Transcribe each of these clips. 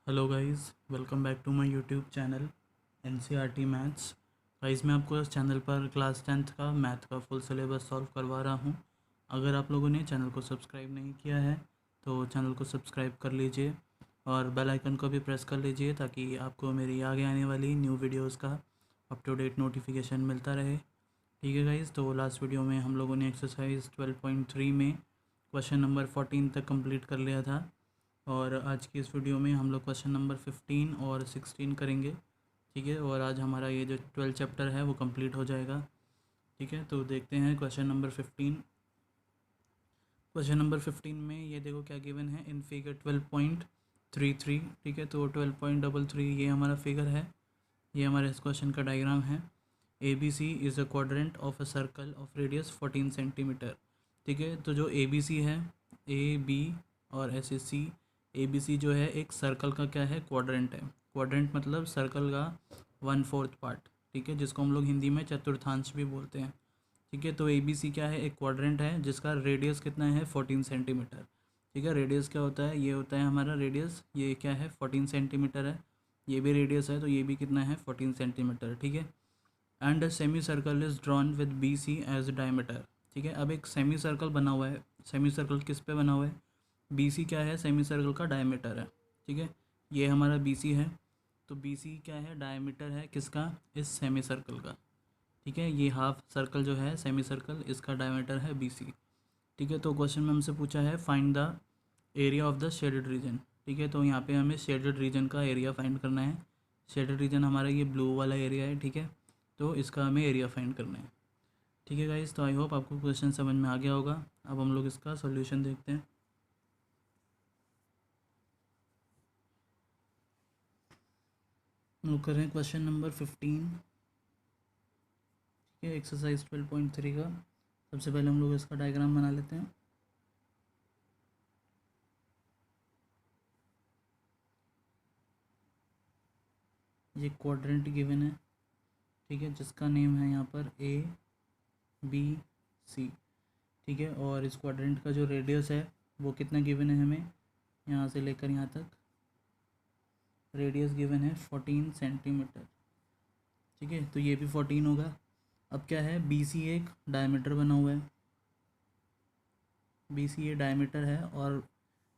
Hello guys, welcome back to my YouTube channel NCERT maths. Guys, मैं आपको इस channel पर क्लास 10th का मैथ का फुल सिलेबस सॉल्व करवा रहा हूं। अगर आप लोगों ने चैनल को सब्सक्राइब नहीं किया है तो चैनल को सब्सक्राइब कर लीजिए और बेल आइकन को भी प्रेस कर लीजिए ताकि आपको मेरी आगे आने वाली न्यू वीडियोज़ का अप टू डेट नोटिफिकेशन मिलता रहे। ठीक है गाइस, तो लास्ट वीडियो में हम लोगों ने एक्सरसाइज 12.3 में क्वेश्चन नंबर 14 तक कंप्लीट कर लिया था और आज की इस वीडियो में हम लोग क्वेश्चन नंबर 15 और 16 करेंगे। ठीक है, और आज हमारा ये जो 12 चैप्टर है वो कंप्लीट हो जाएगा। ठीक है, तो देखते हैं क्वेश्चन नंबर 15। क्वेश्चन नंबर 15 में ये देखो क्या गिवन है इन फिगर 12.33। ठीक है, तो 12.33 ये हमारा फिगर है, ये हमारे इस क्वेश्चन का डायग्राम है। A B C is a quadrant of a circle of radius 14 centimetre. ठीक है, तो जो ए बी सी है, ए बी और ऐसे सी, ए बी सी जो है एक सर्कल का क्या है, क्वाड्रेंट है। क्वाड्रेंट मतलब सर्कल का 1/4 पार्ट। ठीक है, जिसको हम लोग हिंदी में चतुर्थांश भी बोलते हैं। ठीक है, तो ए बी सी क्या है, एक क्वाड्रेंट है जिसका रेडियस कितना है, 14 सेंटीमीटर। ठीक है, रेडियस क्या होता है, ये होता है हमारा रेडियस, ये क्या है 14 सेंटीमीटर है। ये भी रेडियस है तो ये भी कितना है 14 सेंटीमीटर। ठीक है, and a semi circle is drawn with B C as diameter. ठीक है, अब एक सेमी सर्कल बना हुआ है। सेमी सर्कल किस पे बना हुआ है, बी सी क्या है, सेमी सर्कल का डायमीटर है। ठीक है, ये हमारा बी सी है, तो बी सी क्या है, डायमीटर है किसका, इस सेमी सर्कल का। ठीक है, ये हाफ सर्कल जो है सेमी सर्कल, इसका डायमीटर है बी सी। ठीक है, तो क्वेश्चन में हमसे पूछा है find the area of the shaded region. ठीक है, तो यहाँ पे हमें शेडेड रीजन का एरिया फाइंड करना है। शेडेड रीजन हमारा ये ब्लू वाला एरिया है। ठीक है, तो इसका हमें एरिया फाइंड करना है। ठीक है गाइस, तो आई होप आपको क्वेश्चन समझ में आ गया होगा। अब हम लोग इसका सोल्यूशन देखते हैं। हम लोग कर रहे हैं क्वेश्चन नंबर 15। ठीक है, एक्सरसाइज 12.3 का। सबसे पहले हम लोग इसका डायग्राम बना लेते हैं। ये क्वाड्रेंट गिवन है। ठीक है, जिसका नेम है यहाँ पर ए बी सी। ठीक है, और इस क्वाड्रेंट का जो रेडियस है वो कितना गिवन है हमें, यहाँ से लेकर यहाँ तक रेडियस गिवन है 14 सेंटीमीटर। ठीक है, तो ये भी 14 होगा। अब क्या है, बी सी एक डायमीटर बना हुआ है। बी सी ये डायमीटर है और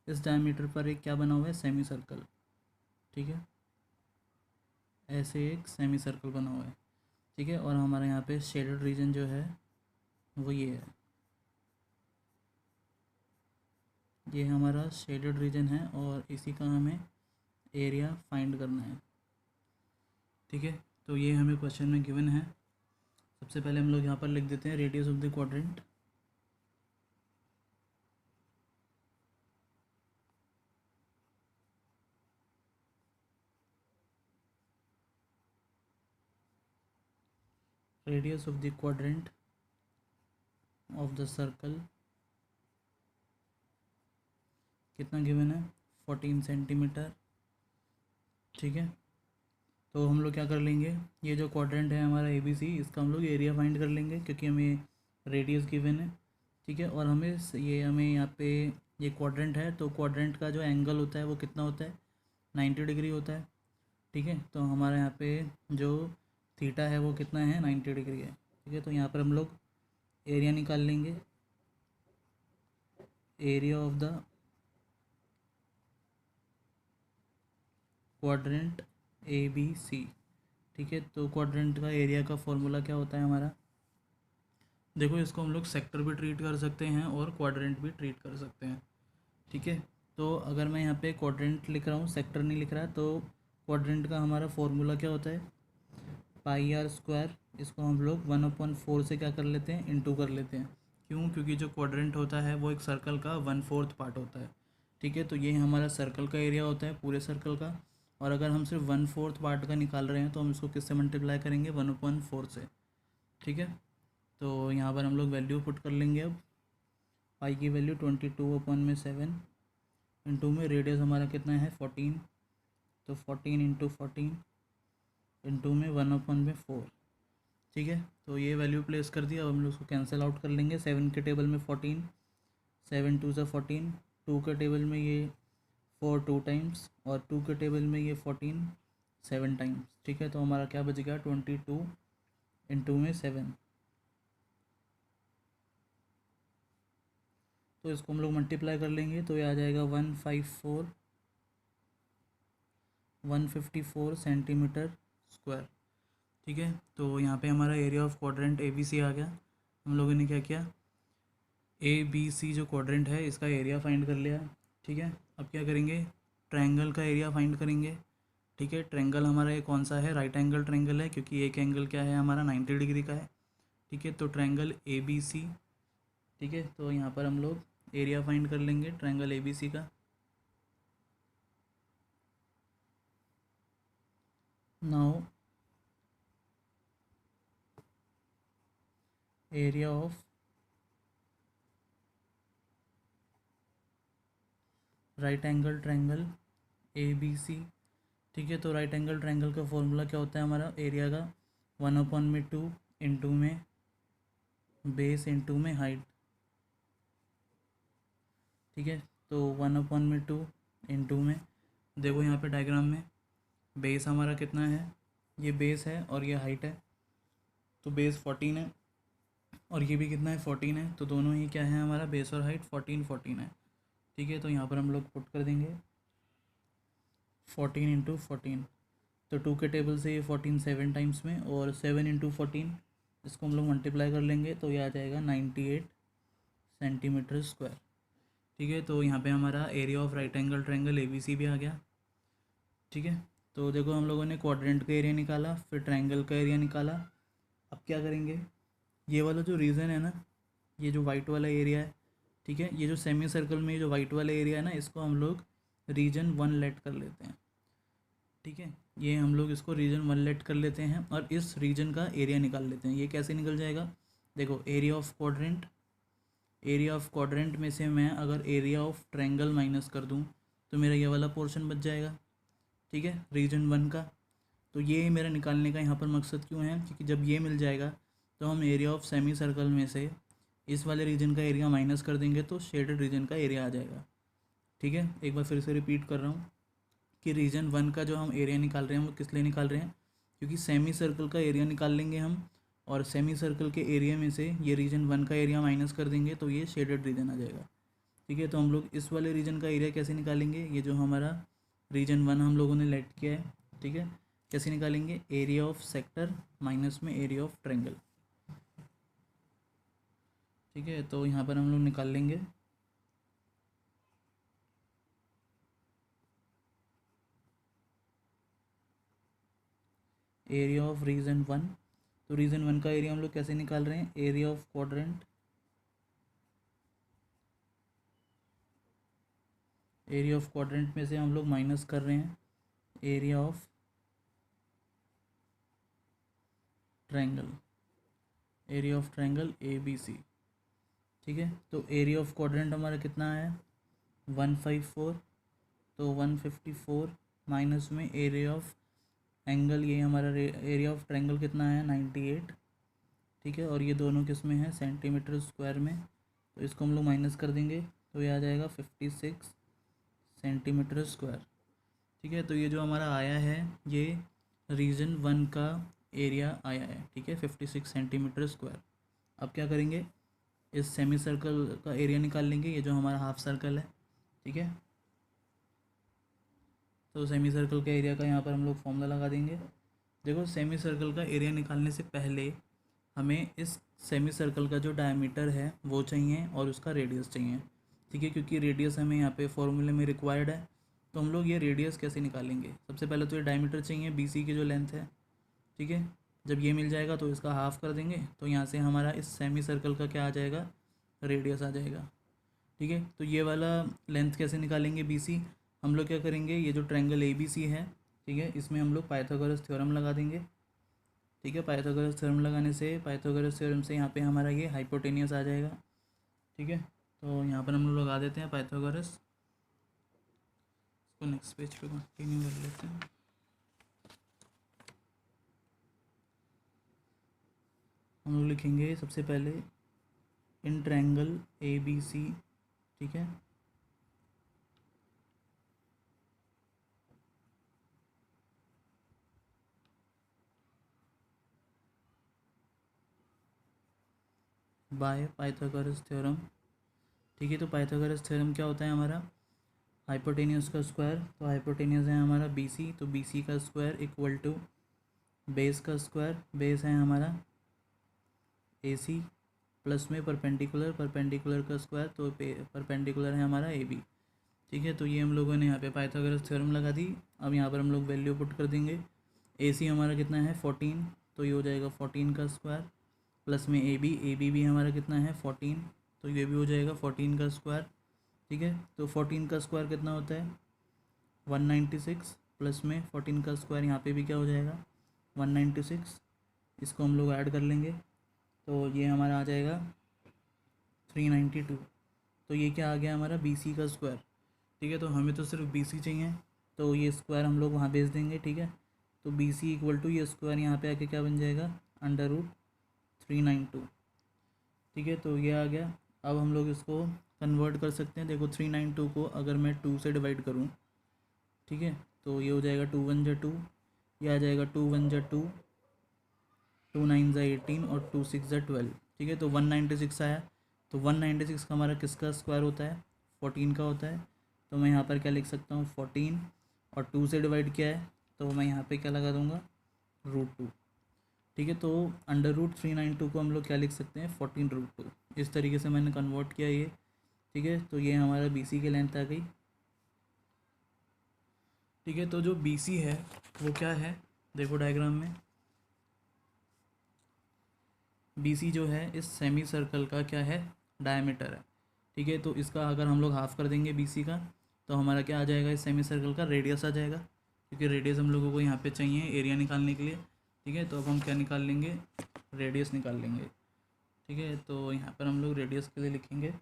इस डायमीटर पर एक क्या बना हुआ है, सेमी सर्कल। ठीक है, ऐसे एक सेमी सर्कल बना हुआ है। ठीक है, और हमारे यहाँ पे शेडेड रीजन जो है वो ये है, ये हमारा शेडेड रीजन है और इसी का हमें एरिया फाइंड करना है। ठीक है, तो ये हमें क्वेश्चन में गिवन है। सबसे पहले हम लोग यहाँ पर लिख देते हैं radius of the quadrant. Radius of the quadrant of the circle कितना गिवन है, 14 सेंटीमीटर। ठीक है, तो हम लोग क्या कर लेंगे, ये जो क्वाड्रेंट है हमारा ए बी सी, इसका हम लोग एरिया फाइंड कर लेंगे क्योंकि हमें रेडियस गिवन है। ठीक है, और हमें यहाँ पे ये क्वाड्रेंट है तो क्वाड्रेंट का जो एंगल होता है वो कितना होता है, 90 डिग्री होता है। ठीक है, तो हमारे यहाँ पे जो थीटा है वो कितना है, 90 डिग्री है। ठीक है, तो यहाँ पर हम लोग एरिया निकाल लेंगे, area of the quadrant A B C. ठीक है, तो क्वाड्रेंट का एरिया का फॉर्मूला क्या होता है हमारा, देखो इसको हम लोग सेक्टर भी ट्रीट कर सकते हैं और क्वाड्रेंट भी ट्रीट कर सकते हैं। ठीक है, तो अगर मैं यहाँ पे क्वाड्रेंट लिख रहा हूँ, सेक्टर नहीं लिख रहा, तो क्वाड्रेंट का हमारा फॉर्मूला क्या होता है, पाई आर स्क्वायर। इसको हम लोग 1/4 से क्या कर लेते हैं, इंटू कर लेते हैं। क्यों, क्योंकि जो क्वाड्रेंट होता है वो एक सर्कल का 1/4 पार्ट होता है। ठीक है, तो ये हमारा सर्कल का एरिया होता है, पूरे सर्कल का। और अगर हम सिर्फ 1/4 पार्ट का निकाल रहे हैं तो हम इसको किससे मल्टीप्लाई करेंगे, 1/4 से। ठीक है, तो यहाँ पर हम लोग वैल्यू पुट कर लेंगे। अब पाई की वैल्यू 22/7 इंटू में रेडियस हमारा कितना है 14, तो 14 इंटू 14 इंटू में 1/4। ठीक है, तो ये वैल्यू प्लेस कर दिया। अब हम लोग उसको कैंसिल आउट कर लेंगे। 7 के टेबल में 14, 7 2 ज़ा 14, 2 के टेबल में ये 4 2 टाइम्स, और 2 के टेबल में ये 14 7 टाइम्स। ठीक है, तो हमारा क्या बच गया, 22 इंटू में 7। तो इसको हम लोग मल्टीप्लाई कर लेंगे तो ये आ जाएगा 154 सेंटीमीटर स्क्वायर। ठीक है, तो यहाँ पे हमारा area of quadrant A B C आ गया। हम लोगों ने क्या किया, ए बी सी जो क्वाड्रेंट है इसका एरिया फाइंड कर लिया। ठीक है, अब क्या करेंगे, ट्रायंगल का एरिया फाइंड करेंगे। ठीक है, ट्रायंगल हमारा ये कौन सा है, राइट एंगल ट्रायंगल है, क्योंकि एक एंगल क्या है हमारा 90 डिग्री का है। ठीक है, तो ट्रायंगल ए बी सी। ठीक है, तो यहाँ पर हम लोग एरिया फाइंड कर लेंगे ट्रायंगल ए बी सी का। Now area of right angle triangle A B C. ठीक है, तो राइट एंगल ट्रायंगल का फॉर्मूला क्या होता है हमारा, एरिया का 1/2 इंटू में बेस इंटू में हाइट। ठीक है, तो 1/2 इंटू में, देखो यहाँ पे डायग्राम में बेस हमारा कितना है, ये बेस है और ये हाइट है, तो बेस 14 है और ये भी कितना है 14 है, तो दोनों ही क्या है हमारा, बेस और हाइट 14 है। ठीक है, तो यहाँ पर हम लोग पुट कर देंगे 14 इंटू 14, तो 2 के टेबल से ये 14 7 टाइम्स में, और 7 इंटू 14 इसको हम लोग मल्टीप्लाई कर लेंगे तो ये आ जाएगा 98 सेंटीमीटर स्क्वायर। ठीक है, तो यहाँ पे हमारा area of right angle triangle A B C भी आ गया। ठीक है, तो देखो हम लोगों ने क्वाड्रेंट का एरिया निकाला, फिर ट्रायंगल का एरिया निकाला। अब क्या करेंगे, ये वाला जो रीजन है ना, ये जो वाइट वाला एरिया है, ठीक है, ये जो सेमी सर्कल में ये जो वाइट वाला एरिया है ना, इसको हम लोग रीजन 1 लेट कर लेते हैं। ठीक है, ये हम लोग इसको रीजन 1 लेट कर लेते हैं और इस रीजन का एरिया निकाल लेते हैं। ये कैसे निकल जाएगा, देखो एरिया ऑफ क्वाड्रेंट में से मैं अगर एरिया ऑफ ट्रायंगल माइनस कर दूं तो मेरा ये वाला पोर्शन बच जाएगा। ठीक है, रीजन 1 का। तो ये मेरा निकालने का यहाँ पर मकसद क्यों है, क्योंकि जब ये मिल जाएगा तो हम एरिया ऑफ सेमी सर्कल में से इस वाले रीजन का एरिया माइनस कर देंगे तो शेडेड रीजन का एरिया आ जाएगा। ठीक है, एक बार फिर से रिपीट कर रहा हूँ कि रीजन 1 का जो हम एरिया निकाल रहे हैं वो किस लिए निकाल रहे हैं, क्योंकि सेमी सर्कल का एरिया निकाल लेंगे हम, और सेमी सर्कल के एरिया में से ये रीजन 1 का एरिया माइनस कर देंगे तो ये शेडेड रीजन आ जाएगा। ठीक है, तो हम लोग इस वाले रीजन का एरिया कैसे निकालेंगे, ये जो हमारा रीजन 1 हम लोगों ने लेट किया है। ठीक है, कैसे निकालेंगे, एरिया ऑफ सेक्टर माइनस में एरिया ऑफ ट्रायंगल। ठीक है, तो यहाँ पर हम लोग निकाल लेंगे एरिया ऑफ रीजन 1। तो रीजन 1 का एरिया हम लोग कैसे निकाल रहे हैं, area of quadrant, area of quadrant में से हम लोग माइनस कर रहे हैं area of triangle, area of triangle A B C. ठीक है, तो एरिया ऑफ क्वाड्रेंट हमारा कितना है 154, तो 154 माइनस में एरिया ऑफ एंगल, ये हमारा एरिया ऑफ ट्रायंगल कितना है 98। ठीक है, और ये दोनों किस में है, सेंटीमीटर स्क्वायर में, तो इसको हम लोग माइनस कर देंगे तो ये आ जाएगा 56 सेंटीमीटर स्क्वायर। ठीक है, तो ये जो हमारा आया है ये रीजन 1 का एरिया आया है। ठीक है, 56 सेंटीमीटर स्क्वायर। अब क्या करेंगे, इस सेमी सर्कल का एरिया निकाल लेंगे, ये जो हमारा हाफ सर्कल है। ठीक है, तो सेमी सर्कल का एरिया का यहाँ पर हम लोग फॉर्मूला लगा देंगे। देखो सेमी सर्कल का एरिया निकालने से पहले हमें इस सेमी सर्कल का जो डायमीटर है वो चाहिए और उसका रेडियस चाहिए। ठीक है, क्योंकि रेडियस हमें यहाँ पे फॉर्मूले में रिक्वायर्ड है, तो हम लोग ये रेडियस कैसे निकालेंगे, सबसे पहले तो ये डायमीटर चाहिए बी सी की जो लेंथ है। ठीक है, जब ये मिल जाएगा तो इसका हाफ कर देंगे तो यहाँ से हमारा इस सेमी सर्कल का क्या आ जाएगा, रेडियस आ जाएगा। ठीक है, तो ये वाला लेंथ कैसे निकालेंगे बी सी, हम लोग क्या करेंगे, ये जो ट्रायंगल ए बी सी है, ठीक है, इसमें हम लोग पाइथागोरस थ्योरम लगा देंगे। ठीक है, पाइथागोरस थ्योरम लगाने से, पाइथागोरस थ्योरम से यहाँ पे हमारा ये हाइपोटेनियस आ जाएगा। ठीक है, तो यहाँ पर हम लोग लगा देते हैं पाइथागोरस। इसको नेक्स्ट पेज पे कंटिन्यू कर लेते हैं। हम लोग लिखेंगे सबसे पहले in triangle A B C. ठीक है, बाय पाइथागोरस थ्योरम। ठीक है, तो पाइथागोरस थ्योरम क्या होता है हमारा, हाइपोटेन्यूज का स्क्वायर, तो हाइपोटेन्यूज है हमारा BC, तो BC का स्क्वायर इक्वल टू बेस का स्क्वायर, बेस है हमारा AC प्लस में परपेंडिकुलर, परपेंडिकुलर का स्क्वायर, तो परपेंडिकुलर है हमारा AB। ठीक है, तो ये हम लोगों ने यहाँ पे पाइथागोरस थ्योरम लगा दी। अब यहाँ पर हम लोग वैल्यू पुट कर देंगे। AC हमारा कितना है 14, तो ये हो जाएगा 14 का स्क्वायर प्लस में AB भी हमारा कितना है 14, तो ये भी हो जाएगा 14 का स्क्वायर। ठीक है, तो 14 का स्क्वायर कितना होता है 196 प्लस में 14 का स्क्वायर, यहाँ पे भी क्या हो जाएगा 196, इसको हम लोग ऐड कर लेंगे तो ये हमारा आ जाएगा 392। तो ये क्या आ गया हमारा BC का स्क्वायर। ठीक है, तो हमें तो सिर्फ BC चाहिए, तो ये स्क्वायर हम लोग वहाँ भेज देंगे। ठीक है, तो BC इक्वल टू ये स्क्वायर यहाँ पे आके क्या बन जाएगा √392। ठीक है, तो ये आ गया। अब हम लोग इसको कन्वर्ट कर सकते हैं। देखो 392 को अगर मैं 2 से डिवाइड करूँ, ठीक है, तो ये हो जाएगा 2 1 जा 2, ये आ जाएगा 2 1 जा 2, 2 9 जा 18 और 2 6 जा 12। ठीक है, तो 196 आया। तो 196 का हमारा किसका स्क्वायर होता है 14 का होता है। तो मैं यहाँ पर क्या लिख सकता हूँ 14 और 2 से डिवाइड किया है, तो मैं यहाँ पे क्या लगा दूँगा √2। ठीक है, तो √392 को हम लोग क्या लिख सकते हैं 14√2। इस तरीके से मैंने कन्वर्ट किया ये। ठीक है, तो ये हमारा BC की लेंथ आ गई। ठीक है, तो जो BC है वो क्या है, देखो डायग्राम में BC जो है इस सेमी सर्कल का क्या है डायमीटर है। ठीक है, तो इसका अगर हम लोग हाफ कर देंगे BC का, तो हमारा क्या आ जाएगा इस सेमी सर्कल का रेडियस आ जाएगा, क्योंकि रेडियस हम लोगों को यहाँ पे चाहिए एरिया निकालने के लिए। ठीक है, तो अब हम क्या निकाल लेंगे रेडियस निकाल लेंगे। ठीक है, तो यहाँ पर हम लोग रेडियस के लिए लिखेंगे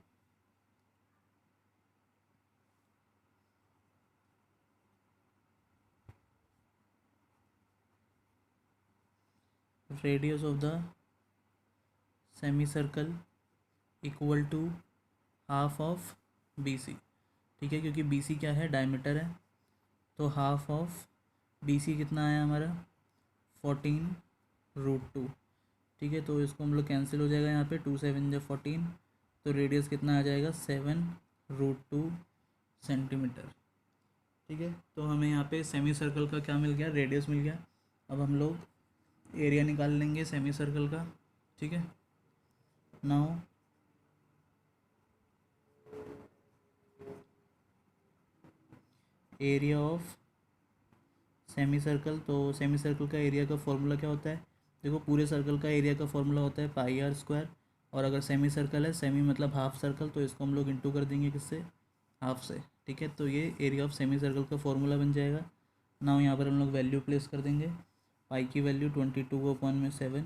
radius of the semi circle equal to half of BC। ठीक है, क्योंकि BC क्या है डायमीटर है, तो हाफ ऑफ BC कितना आया हमारा 14√2। ठीक है, तो इसको हम लोग कैंसिल हो जाएगा यहाँ पे 2 7 जा 14, तो रेडियस कितना आ जाएगा 7√2 सेंटीमीटर। ठीक है, तो हमें यहाँ पे सेमी सर्कल का क्या मिल गया रेडियस मिल गया। अब हम लोग एरिया निकाल लेंगे सेमी सर्कल का। ठीक है, now area of semi circle, तो सेमी सर्कल का एरिया का फॉर्मूला क्या होता है, देखो पूरे सर्कल का एरिया का फॉर्मूला होता है πr², और अगर सेमी सर्कल है सेमी मतलब हाफ सर्कल, तो इसको हम लोग इंटू कर देंगे किससे हाफ से। ठीक है, तो ये एरिया ऑफ सेमी सर्कल का फॉर्मूला बन जाएगा। नाउ यहाँ पर हम लोग वैल्यू प्लेस कर देंगे, पाई की वैल्यू 22/7,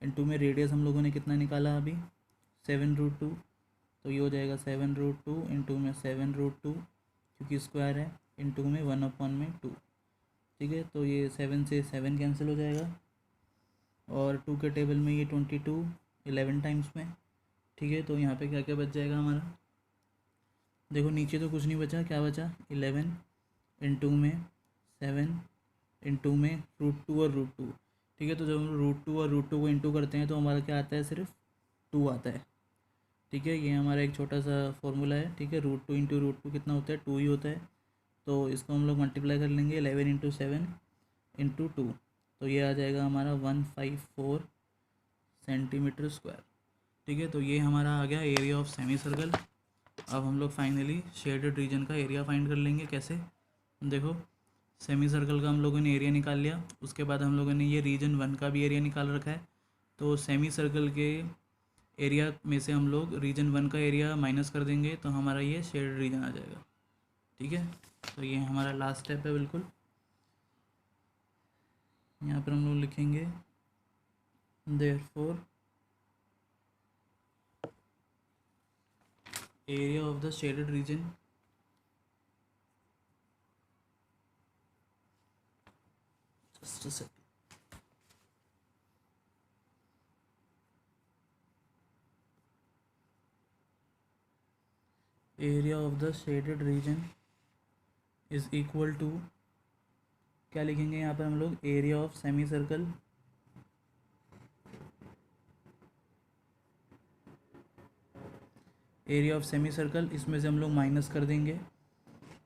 इंटू में रेडियस हम लोगों ने कितना निकाला अभी 7√2, तो ये हो जाएगा 7√2 इंटू में 7√2, क्योंकि स्क्वायर है, इंटू में 1/2। ठीक है, तो ये 7 से 7 कैंसिल हो जाएगा, और 2 के टेबल में ये 22 11 टाइम्स में। ठीक है, तो यहाँ पे क्या क्या बच जाएगा हमारा, देखो नीचे तो कुछ नहीं बचा, क्या बचा 11 इंटू में 7 इंटू में √2 और √2। ठीक है, तो जब हम √2 और √2 को इंटू करते हैं तो हमारा क्या आता है सिर्फ 2 आता है। ठीक है, ये हमारा एक छोटा सा फॉर्मूला है। ठीक है, √2 इंटू √2 कितना होता है 2 ही होता है, तो इसको हम लोग मल्टीप्लाई कर लेंगे 11 इंटू 7 इंटू 2, तो ये आ जाएगा हमारा 154 सेंटीमीटर स्क्वायर। ठीक है, तो ये हमारा आ गया एरिया ऑफ सेमी सर्कल। अब हम लोग फाइनली शेडेड रीजन का एरिया फाइंड कर लेंगे। कैसे, देखो सेमी सर्कल का हम लोगों ने एरिया निकाल लिया, उसके बाद हम लोगों ने ये रीजन 1 का भी एरिया निकाल रखा है, तो सेमी सर्कल के एरिया में से हम लोग रीजन 1 का एरिया माइनस कर देंगे, तो हमारा ये शेडेड रीजन आ जाएगा। ठीक है, तो ये हमारा लास्ट स्टेप है बिल्कुल। यहाँ पर हम लोग लिखेंगे therefore area of the shaded region just a second. Area of the shaded region is equal to, क्या लिखेंगे यहाँ पर हम लोग area of semi circle area of semi circle, इसमें से हम लोग माइनस कर देंगे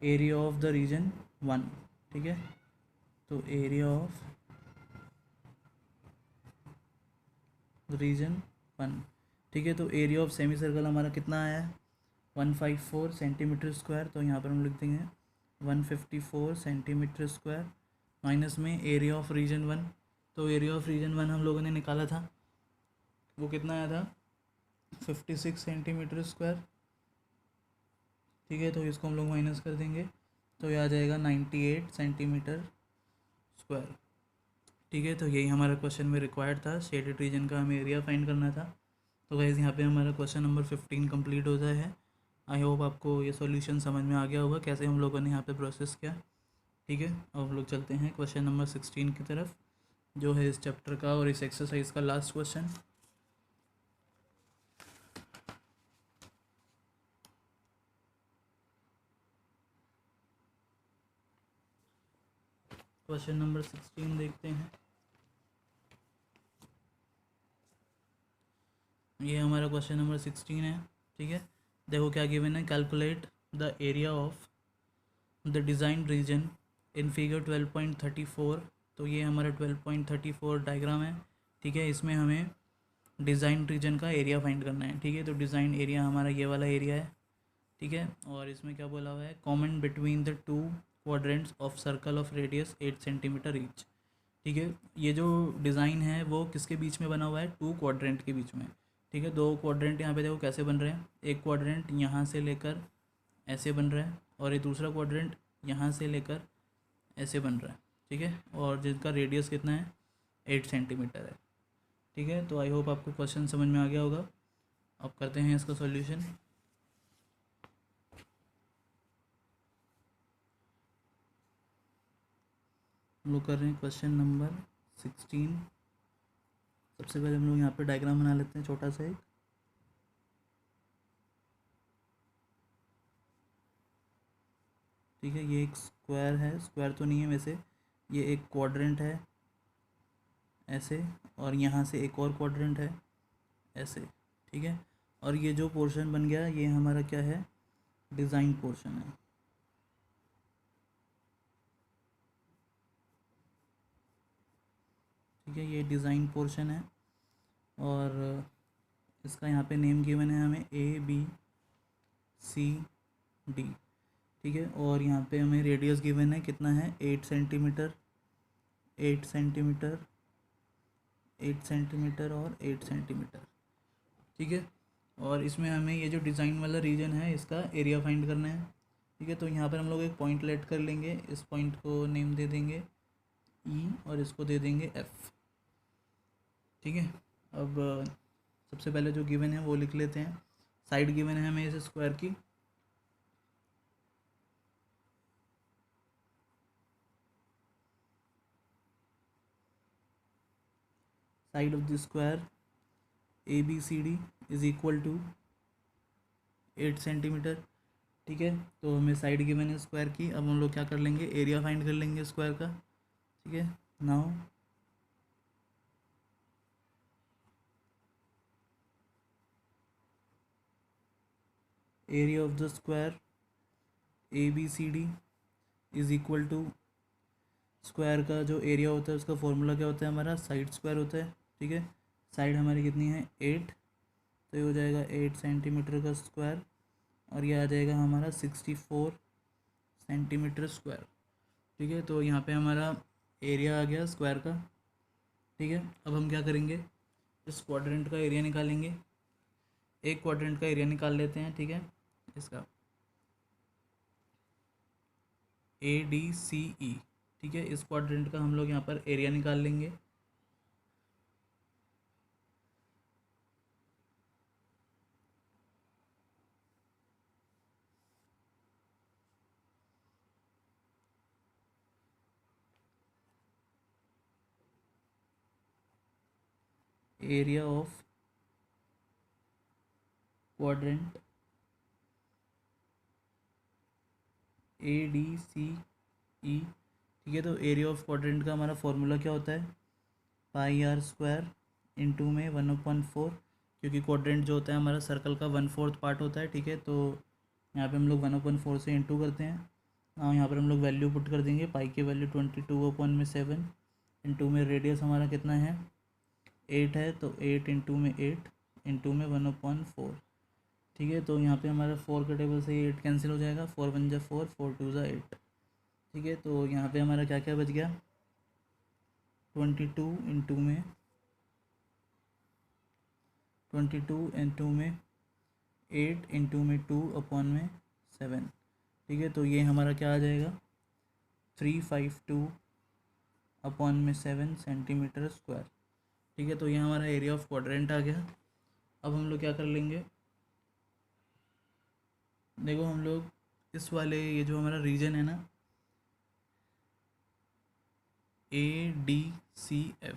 एरिया ऑफ द रीजन 1, ठीक है। तो एरिया ऑफ रीजन 1, ठीक है। तो एरिया ऑफ सेमी सर्कल हमारा कितना आया है 154 सेंटीमीटर स्क्वायर, तो यहाँ पर हम लिख देंगे 154 सेंटीमीटर स्क्वायर माइनस में एरिया ऑफ रीजन 1। तो एरिया ऑफ रीजन 1 हम लोगों ने निकाला था, वो कितना आया था 56 सेंटीमीटर स्क्वायर, ठीक है। तो इसको हम लोग माइनस कर देंगे, तो ये आ जाएगा 98 सेंटीमीटर स्क्वायर, ठीक है। तो यही हमारा क्वेश्चन में रिक्वायर्ड था, शेडेड रीजन का हमें एरिया फाइंड करना था। तो गाइस यहाँ पे हमारा क्वेश्चन नंबर 15 कंप्लीट हो गया है। आई होप आपको ये सॉल्यूशन समझ में आ गया होगा कैसे हम लोगों ने यहाँ पे प्रोसेस किया, ठीक है। अब हम लोग चलते हैं क्वेश्चन नंबर 16 की तरफ, जो है इस चैप्टर का और इस एक्सरसाइज का लास्ट क्वेश्चन। क्वेश्चन नंबर 16 देखते हैं। ये हमारा क्वेश्चन नंबर 16 है, ठीक है। देखो क्या गिवन है, calculate the area of the design region in figure 12.34। तो ये हमारा 12.34 डायग्राम है, ठीक है। इसमें हमें डिज़ाइन रीजन का एरिया फाइंड करना है, ठीक है। तो डिज़ाइन एरिया हमारा ये वाला एरिया है, ठीक है। और इसमें क्या बोला हुआ है, common between the two quadrants of circle of radius 8 centimetre each, ठीक है। ये जो डिज़ाइन है वो किसके बीच में बना हुआ है, टू क्वाड्रेंट के बीच में, ठीक है। दो क्वाड्रेंट यहाँ पे देखो कैसे बन रहे हैं, एक क्वाड्रेंट यहाँ से लेकर ऐसे बन रहा है और ये दूसरा क्वाड्रेंट यहाँ से लेकर ऐसे बन रहा है, ठीक है। और जिसका रेडियस कितना है 8 सेंटीमीटर है, ठीक है। तो आई होप आपको क्वेश्चन समझ में आ गया होगा। अब करते हैं इसका सॉल्यूशन। हम लोग कर रहे हैं क्वेश्चन नंबर 16। सबसे पहले हम लोग यहाँ पे डायग्राम बना लेते हैं छोटा सा एक, ठीक है। ये एक स्क्वायर है, स्क्वायर तो नहीं है वैसे, ये एक क्वाड्रेंट है ऐसे, और यहाँ से एक और क्वाड्रेंट है ऐसे, ठीक है। और ये जो पोर्शन बन गया ये हमारा क्या है, डिज़ाइन पोर्शन है, ठीक है। ये डिज़ाइन पोर्शन है और इसका यहाँ पे नेम गिवन है हमें ABCD, ठीक है। और यहाँ पे हमें रेडियस गिवन है कितना है 8 सेंटीमीटर, 8 सेंटीमीटर, 8 सेंटीमीटर और 8 सेंटीमीटर, ठीक है। और इसमें हमें ये जो डिज़ाइन वाला रीजन है इसका एरिया फाइंड करना है, ठीक है। तो यहाँ पर हम लोग एक पॉइंट लेट कर लेंगे, इस पॉइंट को नेम दे देंगे E और इसको दे देंगे F, ठीक है। अब सबसे पहले जो गिवन है वो लिख लेते हैं। साइड गिवन है हमें इस स्क्वायर की, side of the square ABCD is equal to 8 centimetre, ठीक है। तो हमें साइड गिवन है स्क्वायर की। अब हम लोग क्या कर लेंगे, एरिया फाइंड कर लेंगे स्क्वायर का, ठीक है। Now area of the square ABCD is equal to, square का जो एरिया होता है उसका फॉर्मूला क्या होता है हमारा, साइड स्क्वायर होता है, ठीक है। साइड हमारी कितनी है 8, तो ये हो जाएगा 8 सेंटीमीटर का स्क्वायर और ये आ जाएगा हमारा 64 सेंटीमीटर स्क्वायर, ठीक है। तो यहाँ पे हमारा एरिया आ गया स्क्वायर का, ठीक है। अब हम क्या करेंगे, इस क्वाड्रेंट का एरिया निकालेंगे, एक क्वाड्रेंट का एरिया निकाल लेते हैं, ठीक है। इसका ADCE, ठीक है। इस क्वाड्रेंट का हम लोग यहाँ पर एरिया निकाल लेंगे, एरिया ऑफ क्वाड्रेंट ADCE, ठीक है। तो एरिया ऑफ क्वाड्रेंट का हमारा फॉर्मूला क्या होता है, पाई r स्क्वायर इंटू में 1/4, क्योंकि क्वाड्रेंट जो होता है हमारा सर्कल का 1/4 पार्ट होता है, ठीक है। तो यहाँ पे हम लोग 1/4 से इंटू करते हैं। और यहाँ पर हम लोग वैल्यू पुट कर देंगे, पाई की वैल्यू 22/7, इंटू में रेडियस हमारा कितना है 8 है, तो 8 इंटू में 8 इंटू में 1/4, ठीक है। तो यहाँ पे हमारा 4 के टेबल से 8 कैंसिल हो जाएगा, 4 1 जा 4, 4 2 जा 8, ठीक है। तो यहाँ पे हमारा क्या क्या बच गया 22 इंटू में 8 इंटू में 2/7, ठीक है। तो ये हमारा क्या आ जाएगा 352/7 सेंटीमीटर स्क्वायर, ठीक है। तो ये हमारा एरिया ऑफ क्वाड्रेंट आ गया। अब हम लोग क्या कर लेंगे, देखो हम लोग इस वाले ये जो हमारा रीजन है ना ADCF,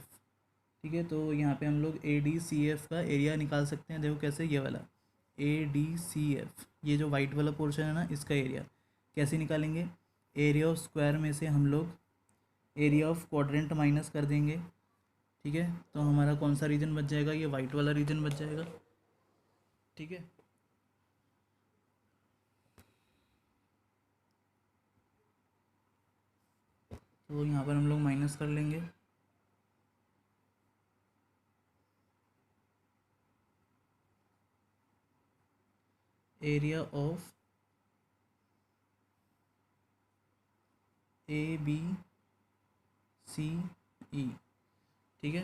ठीक है। तो यहाँ पे हम लोग ADCF का एरिया निकाल सकते हैं। देखो कैसे, ये वाला ADCF, ये जो वाइट वाला पोर्शन है ना, इसका एरिया कैसे निकालेंगे, एरिया ऑफ स्क्वायर में से हम लोग एरिया ऑफ क्वाड्रेंट माइनस कर देंगे, ठीक है। तो हमारा कौन सा रीजन बच जाएगा, ये वाइट वाला रीजन बच जाएगा, ठीक है। तो यहाँ पर हम लोग माइनस कर लेंगे, एरिया ऑफ ABCE, ठीक है।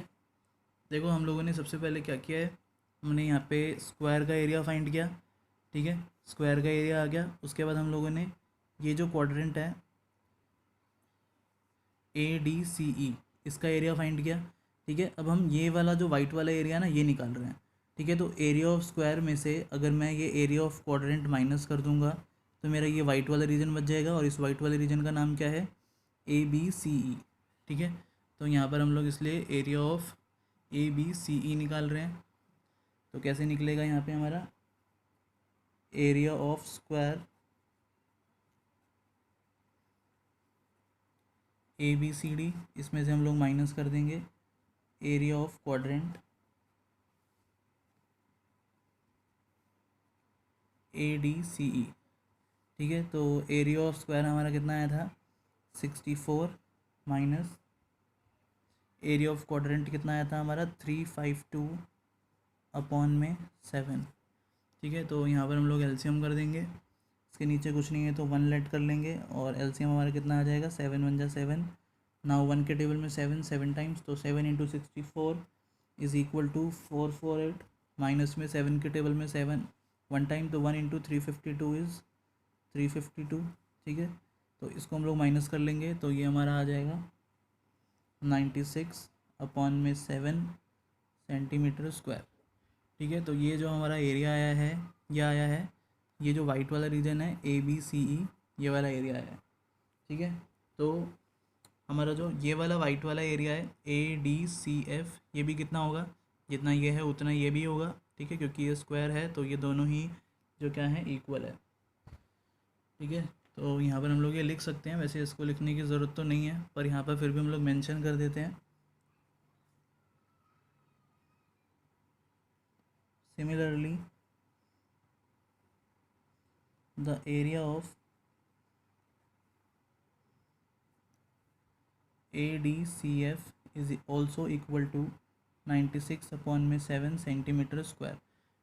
देखो हम लोगों ने सबसे पहले क्या किया है, हमने यहाँ पे स्क्वायर का एरिया फाइंड किया, ठीक है। स्क्वायर का एरिया आ गया, उसके बाद हम लोगों ने ये जो क्वाड्रेंट है ADCE, इसका एरिया फाइंड किया, ठीक है। अब हम ये वाला जो वाइट वाला एरिया ना ये निकाल रहे हैं, ठीक है। तो एरिया ऑफ स्क्वायर में से अगर मैं ये एरिया ऑफ क्वाड्रेंट माइनस कर दूंगा तो मेरा ये वाइट वाला रीजन बच जाएगा, और इस वाइट वाले रीजन का नाम क्या है ABCE, ठीक है। तो यहाँ पर हम लोग इसलिए एरिया ऑफ ABCE निकाल रहे हैं। तो कैसे निकलेगा यहाँ पे हमारा एरिया ऑफ स्क्वायर ABCD, इसमें से हम लोग माइनस कर देंगे एरिया ऑफ क्वाड्रेंट ADCE, ठीक है। तो एरिया ऑफ स्क्वायर हमारा कितना आया था 64, माइनस एरिया ऑफ क्वाड्रेंट कितना आया था हमारा 352/7, ठीक है। तो यहाँ पर हम लोग एलसीएम कर देंगे, इसके नीचे कुछ नहीं है तो 1 लेट कर लेंगे, और एलसीएम हमारा कितना आ जाएगा 7 1 जा 7, नाउ 1 के टेबल में 7 टाइम्स, तो 7 into 64 is equal to 448, minus में 7 के टेबल में 7 1 टाइम, तो 1 इंटू 352 इज़ 352, ठीक है। तो इसको हम लोग माइनस कर लेंगे, तो ये हमारा आ जाएगा 96/7 सेंटीमीटर स्क्वायर, ठीक है। तो ये जो हमारा एरिया आया है, ये आया है, ये जो वाइट वाला रीजन है ABCE, ये वाला एरिया है, ठीक है। तो हमारा जो ये वाला वाइट वाला एरिया है ADCF, ये भी कितना होगा, जितना ये है उतना ये भी होगा, ठीक है, क्योंकि ये स्क्वायर है तो ये दोनों ही जो क्या है इक्वल है, ठीक है। तो यहाँ पर हम लोग ये लिख सकते हैं, वैसे इसको लिखने की ज़रूरत तो नहीं है, पर यहाँ पर फिर भी हम लोग मेंशन कर देते हैं। Similarly the area of ADCF is also equal to 96/7 centimetre square,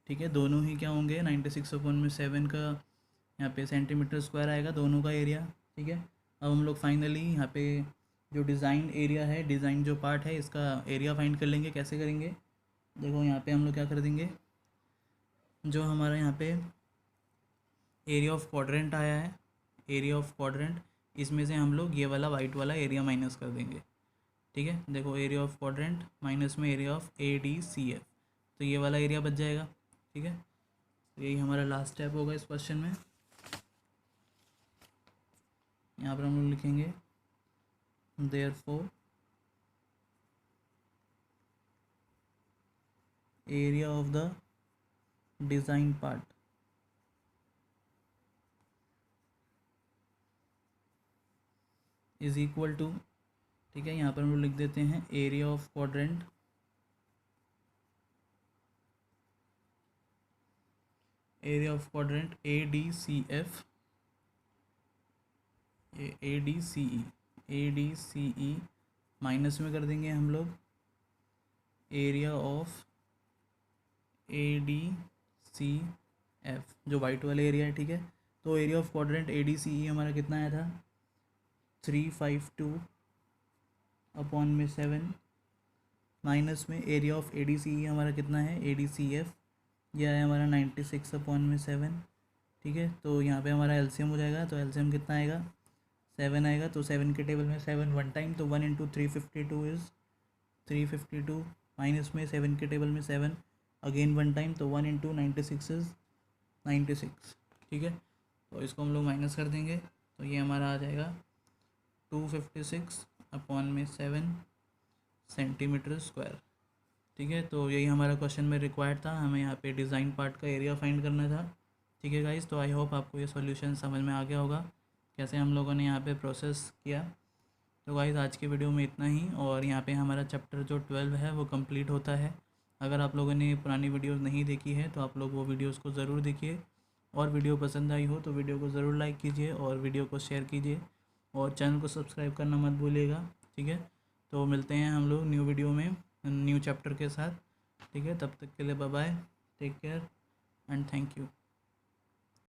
ठीक है। दोनों ही क्या होंगे 96/7 का यहाँ पे सेंटीमीटर स्क्वायर आएगा दोनों का एरिया, ठीक है। अब हम लोग फाइनली यहाँ पे जो डिज़ाइन एरिया है, डिज़ाइन जो पार्ट है, इसका एरिया फाइंड कर लेंगे। कैसे करेंगे, देखो यहाँ पे हम लोग क्या कर देंगे, जो हमारा यहाँ पे एरिया ऑफ क्वाड्रेंट आया है, एरिया ऑफ क्वाड्रेंट, इसमें से हम लोग ये वाला वाइट वाला एरिया माइनस कर देंगे, ठीक है। देखो एरिया ऑफ क्वाड्रेंट माइनस में एरिया ऑफ ADCF, तो ये वाला एरिया बच जाएगा, ठीक है। तो यही हमारा लास्ट स्टेप होगा इस क्वेश्चन में। यहाँ पर हम लोग लिखेंगे therefore area of the design part is equal to, ठीक है। यहाँ पर हम लोग लिख देते हैं area of quadrant area of quadrant ADCF, ADCE minus में कर देंगे हम लोग एरिया ऑफ ADCF, जो वाइट वाला एरिया है, ठीक है। तो एरिया ऑफ क्वाड्रेंट ADCE हमारा कितना आया था, 352/7, माइनस में एरिया ऑफ ADCE हमारा कितना है, ADCF, यह है हमारा 96/7, ठीक है। तो यहाँ पे हमारा एलसीएम हो जाएगा, तो एलसीएम कितना आएगा, 7 आएगा। तो 7 के टेबल में 7 वन टाइम, तो 1 × 352 इज़ 352, माइनस में 7 के टेबल में 7 अगेन वन टाइम, तो 1 × 96 इज़ 96, ठीक है। तो इसको हम लोग माइनस कर देंगे, तो ये हमारा आ जाएगा 256/7 सेंटीमीटर स्क्वायर, ठीक है। तो यही हमारा क्वेश्चन में रिक्वायर्ड था, हमें यहाँ पे डिज़ाइन पार्ट का एरिया फाइंड करना था, ठीक है गाइस। तो आई होप आपको ये सॉल्यूशन समझ में आ गया होगा, कैसे हम लोगों ने यहाँ पे प्रोसेस किया। तो गाइस आज की वीडियो में इतना ही, और यहाँ पे हमारा चैप्टर जो 12 है वो कंप्लीट होता है। अगर आप लोगों ने पुरानी वीडियोस नहीं देखी है तो आप लोग वो वीडियोस को ज़रूर देखिए, और वीडियो पसंद आई हो तो वीडियो को ज़रूर लाइक कीजिए और वीडियो को शेयर कीजिए, और चैनल को सब्सक्राइब करना मत भूलिएगा, ठीक है। तो मिलते हैं हम लोग न्यू वीडियो में न्यू चैप्टर के साथ, ठीक है। तब तक के लिए bye bye, take care and thank you.